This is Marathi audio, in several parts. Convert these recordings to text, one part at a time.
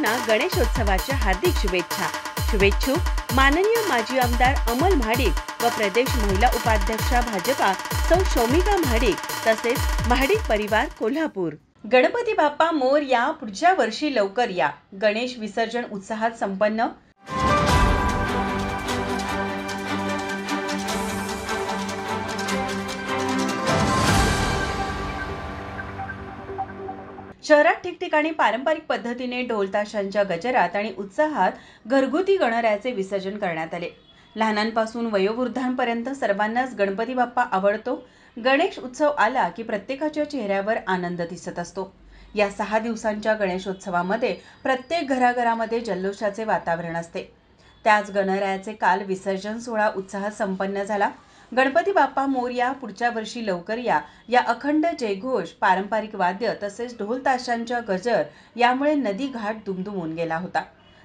सर्वांना गणेशोत्सवाच्या हार्दिक शुभेच्छा। शुभेच्छुक माननीय माजी आमदार अमल महाडिक व प्रदेश महिला उपाध्यक्षा भाजपा सौ शौमिका महाडिक तसेच महाडिक परिवार कोल्हापूर। गणपती बाप्पा मोरया, पुढच्या वर्षी लवकर या। गणेश विसर्जन उत्साहात संपन्न। शहरात ठिकठिकाणी पारंपरिक पद्धतीने ढोल ताशांच्या गजरात आणि उत्साहात घरगुती गणरायाचे विसर्जन करण्यात आले। लहानांपासून वयोवृद्धांपर्यंत सर्वांनाच गणपती बाप्पा आवडतो। गणेश उत्सव आला की प्रत्येकाच्या चेहऱ्यावर आनंद दिसत असतो। या 6 दिवसांच्या गणेशोत्सवामध्ये प्रत्येक घराघरामध्ये जल्लोषाचे वातावरण असते। त्याच गणरायाचे काल विसर्जन सोहळा उत्साहात संपन्न झाला। गणपती बाप्पा मोरया, पुढच्या वर्षी लवकर या अखंड जयघोष, पारंपरिक वाद्य तसेच ढोल ताशांच्या गजर यामुळे नदी घाट दुमदुमून गेला होता।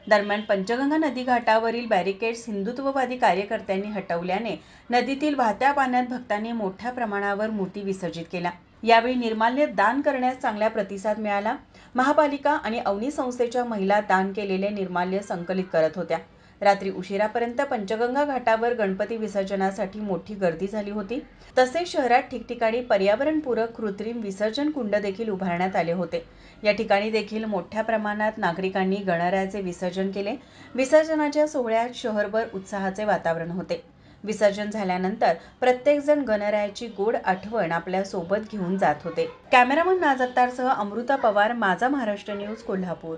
दरम्यान पंचगंगा नदी घाटावरील बॅरिकेड्स हिंदुत्ववादी कार्यकर्त्यांनी हटवल्याने नदीतील वाहत्या पाण्यात भक्तांनी मोठ्या प्रमाणावर मूर्ती विसर्जित केल्या। यावेळी निर्माल्य दान करण्यास चांगला प्रतिसाद मिळाला। महापालिका आणि अवनी संस्थेच्या महिला दान केलेले निर्माल्य संकलित करत होत्या। रात्री उशिरापर्यंत पंचगंगा घाटावर गणपती विसर्जनासाठी मोठी गर्दी झाली होती। तसेच शहरात ठिकठिकाणी पर्यावरणपूरक कृत्रिम विसर्जन कुंड देखील उभारण्यात आले होते। या ठिकाणी देखील मोठ्या प्रमाणात नागरिकांनी गणरायाचे विसर्जन केले। विसर्जनाच्या सोहळ्यात शहरभर उत्साहाचे वातावरण होते। विसर्जन झाल्यानंतर प्रत्येक जण गणरायाची गोड आठवण आपल्या सोबत घेऊन जात होते। कॅमेरामन नाज अत्तारसह अमृता पवार, माझा महाराष्ट्र न्यूज, कोल्हापूर।